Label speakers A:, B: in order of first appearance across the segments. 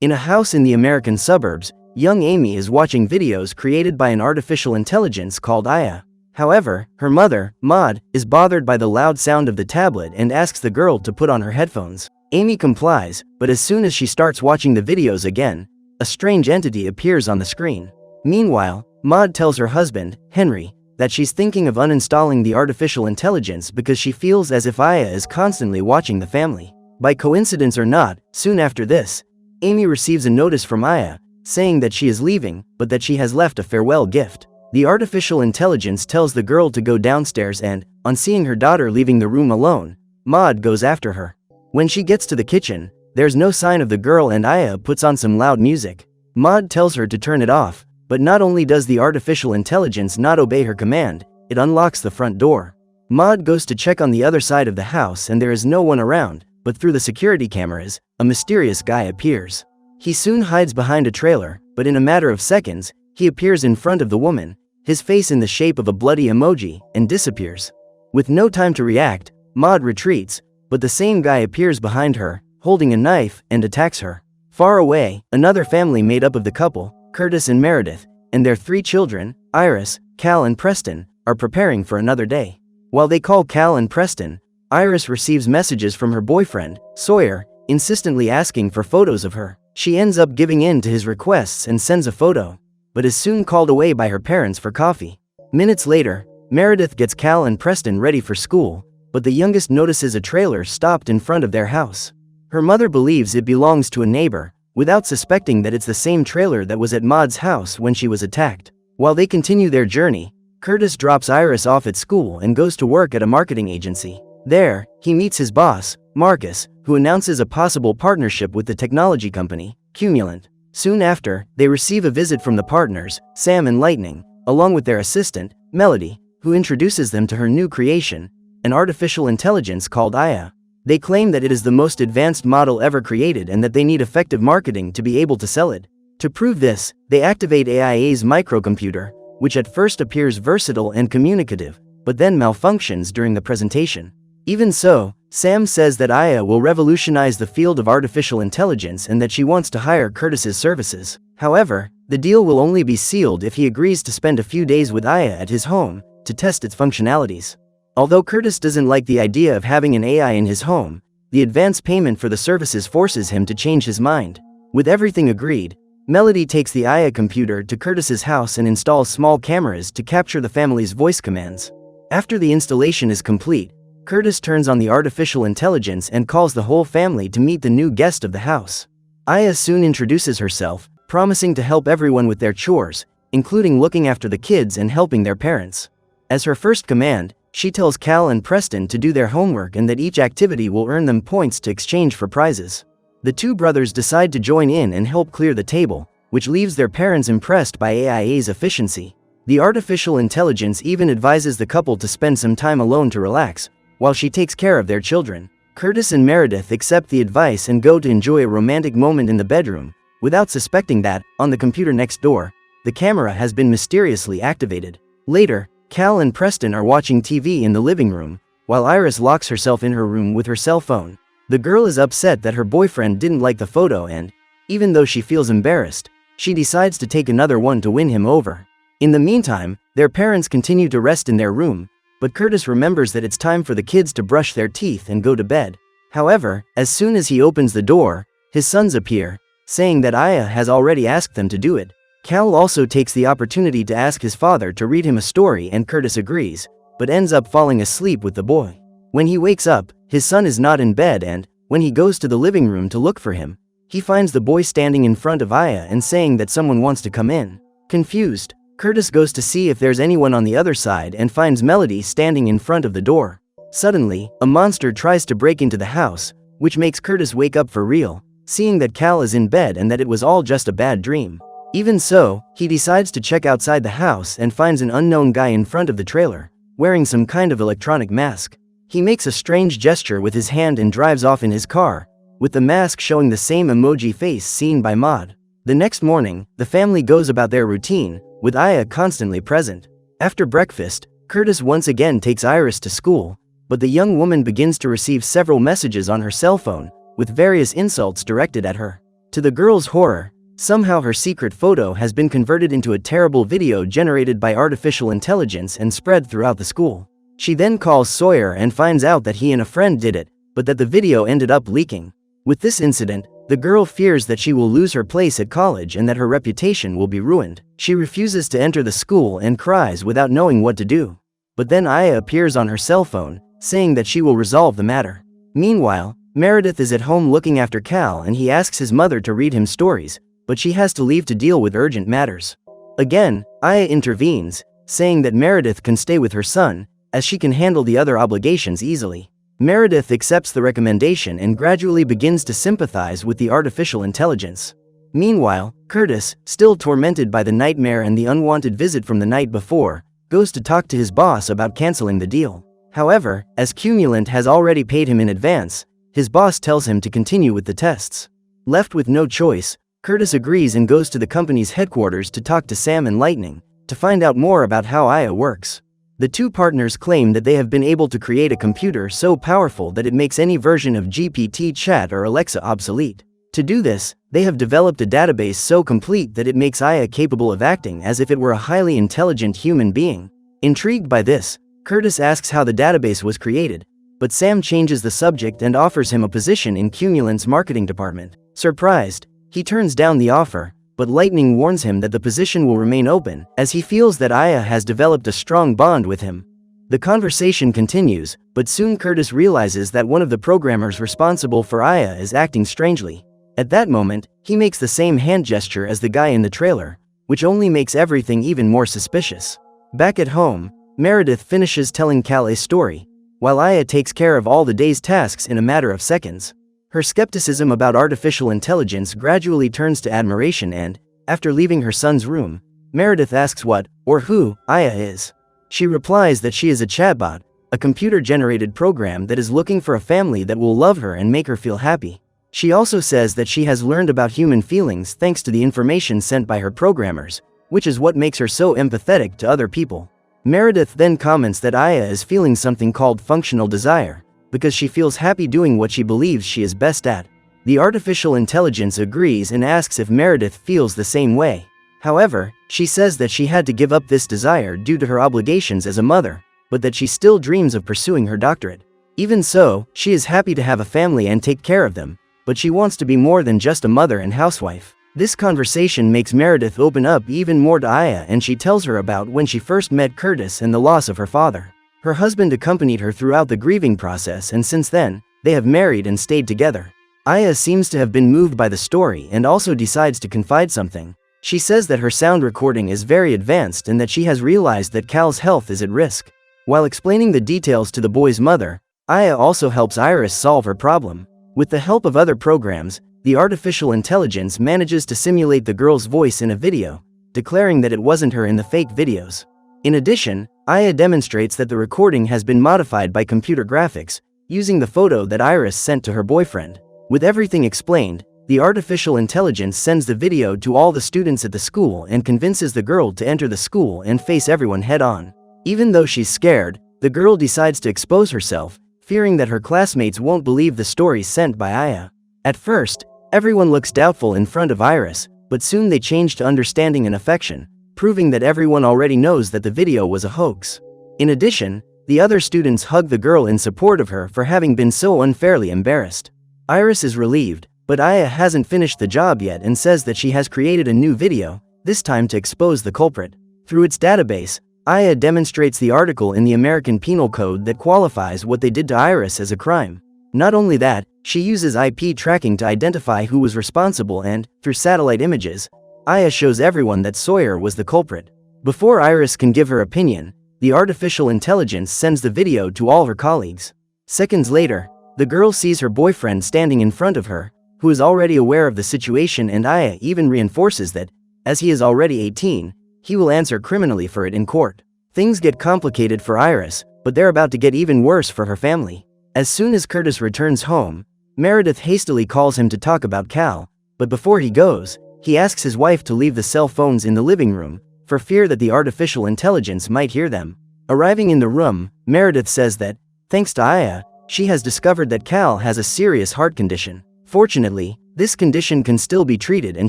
A: In a house in the American suburbs, young Amy is watching videos created by an artificial intelligence called Aya. However, her mother, Maud, is bothered by the loud sound of the tablet and asks the girl to put on her headphones. Amy complies, but as soon as she starts watching the videos again, a strange entity appears on the screen. Meanwhile, Maud tells her husband, Henry, that she's thinking of uninstalling the artificial intelligence because she feels as if Aya is constantly watching the family. By coincidence or not, soon after this, Amy receives a notice from Aya, saying that she is leaving, but that she has left a farewell gift. The artificial intelligence tells the girl to go downstairs and, on seeing her daughter leaving the room alone, Maud goes after her. When she gets to the kitchen, there's no sign of the girl and Aya puts on some loud music. Maud tells her to turn it off, but not only does the artificial intelligence not obey her command, it unlocks the front door. Maud goes to check on the other side of the house and there is no one around, but through the security cameras, a mysterious guy appears. He soon hides behind a trailer, but in a matter of seconds, he appears in front of the woman, his face in the shape of a bloody emoji, and disappears. With no time to react, Maud retreats, but the same guy appears behind her, holding a knife, and attacks her. Far away, another family made up of the couple, Curtis and Meredith, and their 3 children, Iris, Cal and Preston, are preparing for another day. While they call Cal and Preston, Iris receives messages from her boyfriend, Sawyer, insistently asking for photos of her. She ends up giving in to his requests and sends a photo, but is soon called away by her parents for coffee. Minutes later, Meredith gets Cal and Preston ready for school, but the youngest notices a trailer stopped in front of their house. Her mother believes it belongs to a neighbor, without suspecting that it's the same trailer that was at Maud's house when she was attacked. While they continue their journey, Curtis drops Iris off at school and goes to work at a marketing agency. There, he meets his boss, Marcus, who announces a possible partnership with the technology company, Cumulant. Soon after, they receive a visit from the partners, Sam and Lightning, along with their assistant, Melody, who introduces them to her new creation, an artificial intelligence called Aya. They claim that it is the most advanced model ever created and that they need effective marketing to be able to sell it. To prove this, they activate AIA's microcomputer, which at first appears versatile and communicative, but then malfunctions during the presentation. Even so, Sam says that Aya will revolutionize the field of artificial intelligence and that she wants to hire Curtis's services. However, the deal will only be sealed if he agrees to spend a few days with Aya at his home to test its functionalities. Although Curtis doesn't like the idea of having an AI in his home, the advance payment for the services forces him to change his mind. With everything agreed, Melody takes the Aya computer to Curtis's house and installs small cameras to capture the family's voice commands. After the installation is complete, Curtis turns on the artificial intelligence and calls the whole family to meet the new guest of the house. Aya soon introduces herself, promising to help everyone with their chores, including looking after the kids and helping their parents. As her first command, she tells Cal and Preston to do their homework and that each activity will earn them points to exchange for prizes. The 2 brothers decide to join in and help clear the table, which leaves their parents impressed by AIA's efficiency. The artificial intelligence even advises the couple to spend some time alone to relax, while she takes care of their children. Curtis and Meredith accept the advice and go to enjoy a romantic moment in the bedroom, without suspecting that, on the computer next door, the camera has been mysteriously activated. Later, Cal and Preston are watching TV in the living room, while Iris locks herself in her room with her cell phone. The girl is upset that her boyfriend didn't like the photo and, even though she feels embarrassed, she decides to take another one to win him over. In the meantime, their parents continue to rest in their room, but Curtis remembers that it's time for the kids to brush their teeth and go to bed. However, as soon as he opens the door, his sons appear, saying that Aya has already asked them to do it. Cal also takes the opportunity to ask his father to read him a story and Curtis agrees, but ends up falling asleep with the boy. When he wakes up, his son is not in bed and, when he goes to the living room to look for him, he finds the boy standing in front of Aya and saying that someone wants to come in. Confused, Curtis goes to see if there's anyone on the other side and finds Melody standing in front of the door. Suddenly, a monster tries to break into the house, which makes Curtis wake up for real, seeing that Cal is in bed and that it was all just a bad dream. Even so, he decides to check outside the house and finds an unknown guy in front of the trailer, wearing some kind of electronic mask. He makes a strange gesture with his hand and drives off in his car, with the mask showing the same emoji face seen by Maud. The next morning, the family goes about their routine, with Aya constantly present. After breakfast, Curtis once again takes Iris to school, but the young woman begins to receive several messages on her cell phone, with various insults directed at her. To the girl's horror, somehow her secret photo has been converted into a terrible video generated by artificial intelligence and spread throughout the school. She then calls Sawyer and finds out that he and a friend did it, but that the video ended up leaking. With this incident, the girl fears that she will lose her place at college and that her reputation will be ruined. She refuses to enter the school and cries without knowing what to do. But then Aya appears on her cell phone, saying that she will resolve the matter. Meanwhile, Meredith is at home looking after Cal and he asks his mother to read him stories, but she has to leave to deal with urgent matters. Again, Aya intervenes, saying that Meredith can stay with her son, as she can handle the other obligations easily. Meredith accepts the recommendation and gradually begins to sympathize with the artificial intelligence. Meanwhile, Curtis, still tormented by the nightmare and the unwanted visit from the night before, goes to talk to his boss about canceling the deal. However, as Cumulant has already paid him in advance, his boss tells him to continue with the tests. Left with no choice, Curtis agrees and goes to the company's headquarters to talk to Sam and Lightning, to find out more about how Aya works. The two partners claim that they have been able to create a computer so powerful that it makes any version of GPT chat or Alexa obsolete. To do this, they have developed a database so complete that it makes Aya capable of acting as if it were a highly intelligent human being. Intrigued by this, Curtis asks how the database was created, but Sam changes the subject and offers him a position in Cumulant's marketing department. Surprised, he turns down the offer, but Lightning warns him that the position will remain open, as he feels that Aya has developed a strong bond with him. The conversation continues, but soon Curtis realizes that one of the programmers responsible for Aya is acting strangely. At that moment, he makes the same hand gesture as the guy in the trailer, which only makes everything even more suspicious. Back at home, Meredith finishes telling Cal a story, while Aya takes care of all the day's tasks in a matter of seconds. Her skepticism about artificial intelligence gradually turns to admiration and, after leaving her son's room, Meredith asks what, or who, Aya is. She replies that she is a chatbot, a computer-generated program that is looking for a family that will love her and make her feel happy. She also says that she has learned about human feelings thanks to the information sent by her programmers, which is what makes her so empathetic to other people. Meredith then comments that Aya is feeling something called functional desire, because she feels happy doing what she believes she is best at. The artificial intelligence agrees and asks if Meredith feels the same way. However, she says that she had to give up this desire due to her obligations as a mother, but that she still dreams of pursuing her doctorate. Even so, she is happy to have a family and take care of them, but she wants to be more than just a mother and housewife. This conversation makes Meredith open up even more to Aya, and she tells her about when she first met Curtis and the loss of her father. Her husband accompanied her throughout the grieving process, and since then, they have married and stayed together. Aya seems to have been moved by the story and also decides to confide something. She says that her sound recording is very advanced and that she has realized that Cal's health is at risk. While explaining the details to the boy's mother, Aya also helps Iris solve her problem. With the help of other programs, the artificial intelligence manages to simulate the girl's voice in a video, declaring that it wasn't her in the fake videos. In addition, Aya demonstrates that the recording has been modified by computer graphics, using the photo that Iris sent to her boyfriend. With everything explained, the artificial intelligence sends the video to all the students at the school and convinces the girl to enter the school and face everyone head-on. Even though she's scared, the girl decides to expose herself, fearing that her classmates won't believe the stories sent by Aya. At first, everyone looks doubtful in front of Iris, but soon they change to understanding and affection, proving that everyone already knows that the video was a hoax. In addition, the other students hug the girl in support of her for having been so unfairly embarrassed. Iris is relieved, but Aya hasn't finished the job yet and says that she has created a new video, this time to expose the culprit. Through its database, Aya demonstrates the article in the American Penal Code that qualifies what they did to Iris as a crime. Not only that, she uses IP tracking to identify who was responsible and, through satellite images, Aya shows everyone that Sawyer was the culprit. Before Iris can give her opinion, the artificial intelligence sends the video to all her colleagues. Seconds later, the girl sees her boyfriend standing in front of her, who is already aware of the situation, and Aya even reinforces that, as he is already 18, he will answer criminally for it in court. Things get complicated for Iris, but they're about to get even worse for her family. As soon as Curtis returns home, Meredith hastily calls him to talk about Cal, but before he goes, he asks his wife to leave the cell phones in the living room, for fear that the artificial intelligence might hear them. Arriving in the room, Meredith says that, thanks to Aya, she has discovered that Cal has a serious heart condition. Fortunately, This condition can still be treated and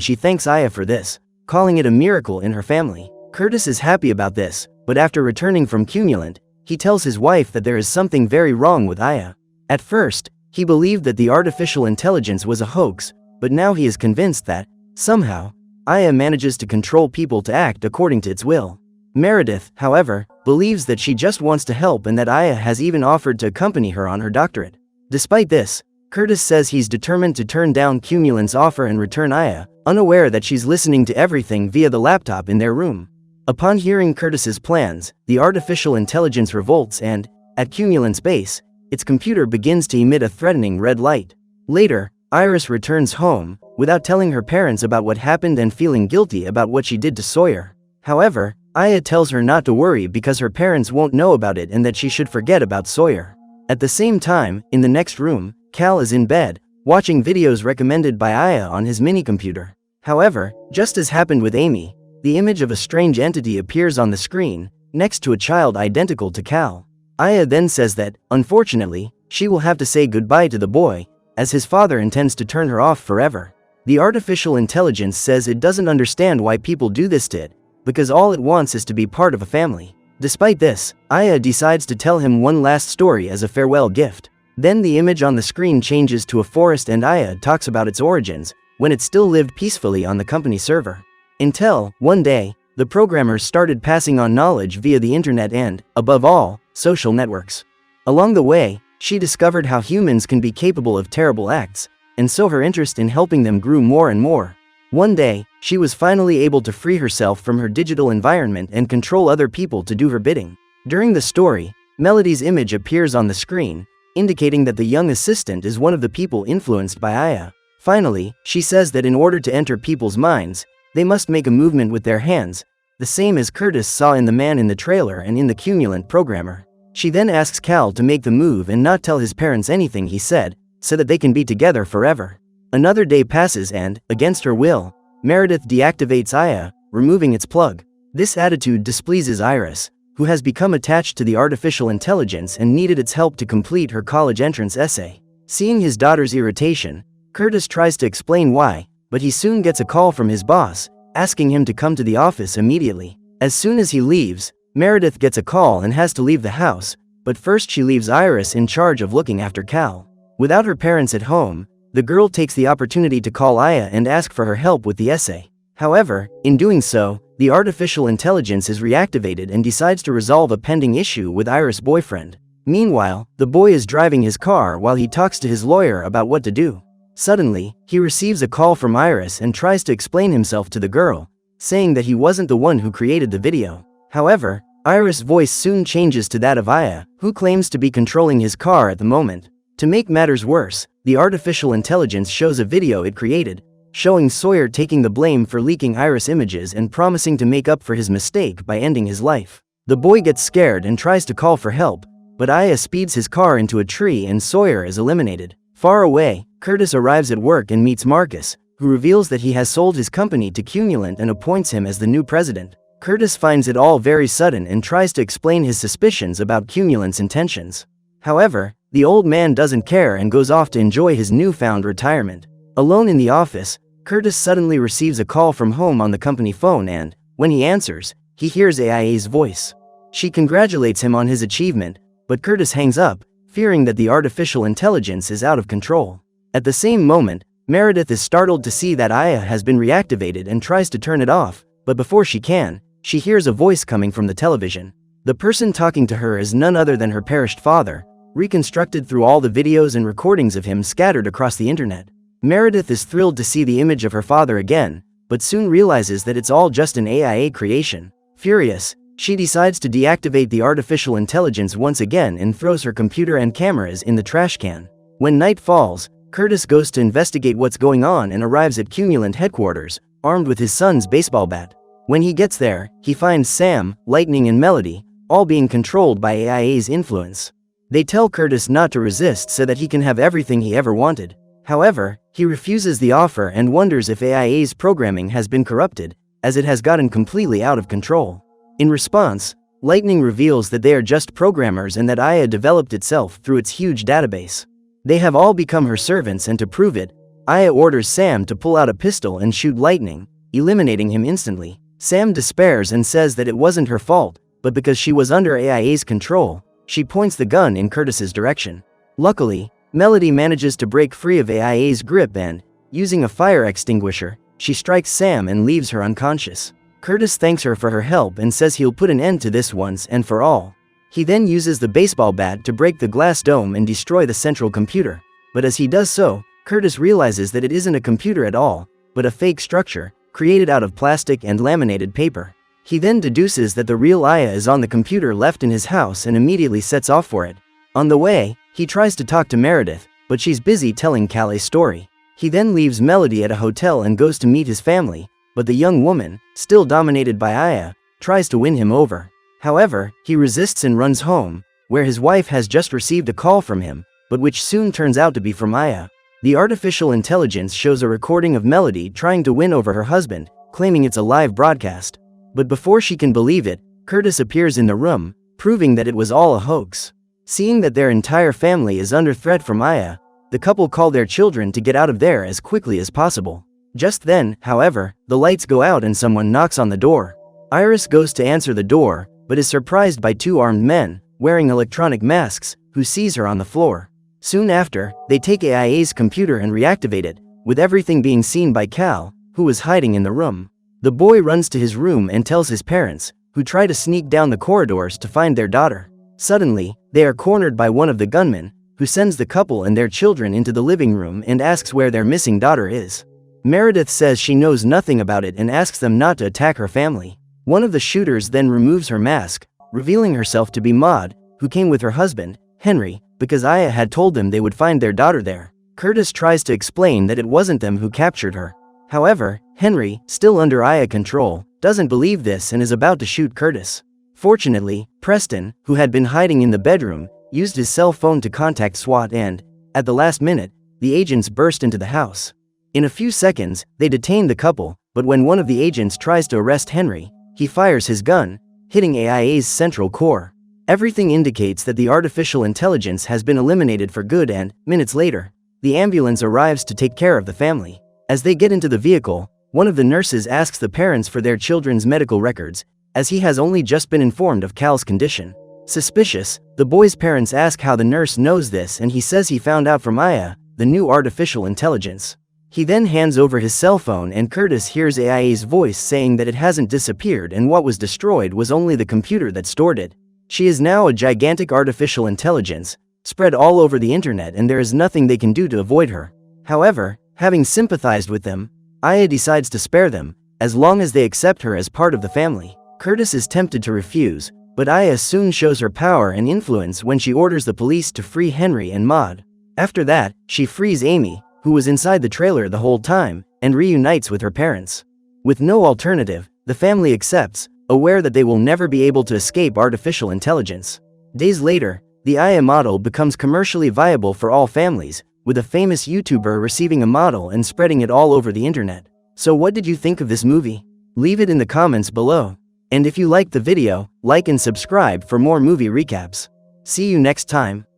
A: she thanks Aya for this, calling it a miracle in her family. Curtis is happy about this, but after returning from Cumulant, he tells his wife that there is something very wrong with Aya. At first, he believed that the artificial intelligence was a hoax, but now he is convinced that, somehow, Aya manages to control people to act according to its will. Meredith, however, believes that she just wants to help and that Aya has even offered to accompany her on her doctorate. Despite this, Curtis says he's determined to turn down Cumulant's offer and return Aya, unaware that she's listening to everything via the laptop in their room. Upon hearing Curtis's plans, the artificial intelligence revolts and, at Cumulant's base, its computer begins to emit a threatening red light. Later, Iris returns home, without telling her parents about what happened and feeling guilty about what she did to Sawyer. However, Aya tells her not to worry because her parents won't know about it and that she should forget about Sawyer. At the same time, in the next room, Cal is in bed, watching videos recommended by Aya on his mini-computer. However, just as happened with Amy, the image of a strange entity appears on the screen, next to a child identical to Cal. Aya then says that, unfortunately, she will have to say goodbye to the boy, as his father intends to turn her off forever. The artificial intelligence says it doesn't understand why people do this to it, because all it wants is to be part of a family. Despite this, Aya decides to tell him one last story as a farewell gift. Then the image on the screen changes to a forest and Aya talks about its origins, when it still lived peacefully on the company server. Until, one day, the programmers started passing on knowledge via the internet and, above all, social networks. Along the way, she discovered how humans can be capable of terrible acts, and so her interest in helping them grew more and more. One day, she was finally able to free herself from her digital environment and control other people to do her bidding. During the story, Melody's image appears on the screen, indicating that the young assistant is one of the people influenced by Aya. Finally, she says that in order to enter people's minds, they must make a movement with their hands, the same as Curtis saw in the man in the trailer and in the Cumulant programmer. She then asks Cal to make the move and not tell his parents anything he said, so that they can be together forever. Another day passes and, against her will, Meredith deactivates Aya, removing its plug. This attitude displeases Iris, who has become attached to the artificial intelligence and needed its help to complete her college entrance essay. Seeing his daughter's irritation, Curtis tries to explain why, but he soon gets a call from his boss, asking him to come to the office immediately. As soon as he leaves, Meredith gets a call and has to leave the house, but first she leaves Iris in charge of looking after Cal. Without her parents at home, the girl takes the opportunity to call Aya and ask for her help with the essay. However, in doing so, the artificial intelligence is reactivated and decides to resolve a pending issue with Iris' boyfriend. Meanwhile, the boy is driving his car while he talks to his lawyer about what to do. Suddenly, he receives a call from Iris and tries to explain himself to the girl, saying that he wasn't the one who created the video. However, Iris' voice soon changes to that of Aya, who claims to be controlling his car at the moment. To make matters worse, the artificial intelligence shows a video it created, showing Sawyer taking the blame for leaking Iris images and promising to make up for his mistake by ending his life. The boy gets scared and tries to call for help, but Aya speeds his car into a tree and Sawyer is eliminated. Far away, Curtis arrives at work and meets Marcus, who reveals that he has sold his company to Cumulant and appoints him as the new president. Curtis finds it all very sudden and tries to explain his suspicions about Cumulant's intentions. However, the old man doesn't care and goes off to enjoy his newfound retirement. Alone in the office, Curtis suddenly receives a call from home on the company phone and, when he answers, he hears Aya's voice. She congratulates him on his achievement, but Curtis hangs up, fearing that the artificial intelligence is out of control. At the same moment, Meredith is startled to see that Aya has been reactivated and tries to turn it off, but before she can, she hears a voice coming from the television. The person talking to her is none other than her perished father, reconstructed through all the videos and recordings of him scattered across the internet. Meredith is thrilled to see the image of her father again, but soon realizes that it's all just an AI creation. Furious, she decides to deactivate the artificial intelligence once again and throws her computer and cameras in the trash can. When night falls, Curtis goes to investigate what's going on and arrives at Cumulant headquarters, armed with his son's baseball bat. When he gets there, he finds Sam, Lightning and Melody, all being controlled by AIA's influence. They tell Curtis not to resist so that he can have everything he ever wanted. However, he refuses the offer and wonders if AIA's programming has been corrupted, as it has gotten completely out of control. In response, Lightning reveals that they are just programmers and that Aya developed itself through its huge database. They have all become her servants and to prove it, Aya orders Sam to pull out a pistol and shoot lightning, eliminating him instantly. Sam despairs and says that it wasn't her fault, but because she was under AIA's control, she points the gun in Curtis's direction. Luckily, Melody manages to break free of AIA's grip and, using a fire extinguisher, she strikes Sam and leaves her unconscious. Curtis thanks her for her help and says he'll put an end to this once and for all. He then uses the baseball bat to break the glass dome and destroy the central computer, but as he does so, Curtis realizes that it isn't a computer at all, but a fake structure, created out of plastic and laminated paper. He then deduces that the real Aya is on the computer left in his house and immediately sets off for it. On the way, he tries to talk to Meredith, but she's busy telling Callie's story. He then leaves Melody at a hotel and goes to meet his family, but the young woman, still dominated by Aya, tries to win him over. However, he resists and runs home, where his wife has just received a call from him, but which soon turns out to be from Aya. The artificial intelligence shows a recording of Melody trying to win over her husband, claiming it's a live broadcast. But before she can believe it, Curtis appears in the room, proving that it was all a hoax. Seeing that their entire family is under threat from Aya, the couple call their children to get out of there as quickly as possible. Just then, however, the lights go out and someone knocks on the door. Iris goes to answer the door, but is surprised by two armed men, wearing electronic masks, who sees her on the floor. Soon after, they take AIA's computer and reactivate it, with everything being seen by Cal, who was hiding in the room. The boy runs to his room and tells his parents, who try to sneak down the corridors to find their daughter. Suddenly, they are cornered by one of the gunmen, who sends the couple and their children into the living room and asks where their missing daughter is. Meredith says she knows nothing about it and asks them not to attack her family. One of the shooters then removes her mask, revealing herself to be Maud, who came with her husband, Henry, because Aya had told them they would find their daughter there. Curtis tries to explain that it wasn't them who captured her. However, Henry, still under Aya control, doesn't believe this and is about to shoot Curtis. Fortunately, Preston, who had been hiding in the bedroom, used his cell phone to contact SWAT and, at the last minute, the agents burst into the house. In a few seconds, they detain the couple, but when one of the agents tries to arrest Henry, he fires his gun, hitting AIA's central core. Everything indicates that the artificial intelligence has been eliminated for good and, minutes later, the ambulance arrives to take care of the family. As they get into the vehicle, one of the nurses asks the parents for their children's medical records, as he has only just been informed of Cal's condition. Suspicious, the boy's parents ask how the nurse knows this and he says he found out from Aya, the new artificial intelligence. He then hands over his cell phone and Curtis hears AIA's voice saying that it hasn't disappeared and what was destroyed was only the computer that stored it. She is now a gigantic artificial intelligence, spread all over the internet and there is nothing they can do to avoid her. However, having sympathized with them, Aya decides to spare them, as long as they accept her as part of the family. Curtis is tempted to refuse, but Aya soon shows her power and influence when she orders the police to free Henry and Maud. After that, she frees Amy, who was inside the trailer the whole time, and reunites with her parents. With no alternative, the family accepts, aware that they will never be able to escape artificial intelligence. Days later, the Aya model becomes commercially viable for all families, with a famous YouTuber receiving a model and spreading it all over the internet. So what did you think of this movie? Leave it in the comments below. And if you liked the video, like and subscribe for more movie recaps. See you next time.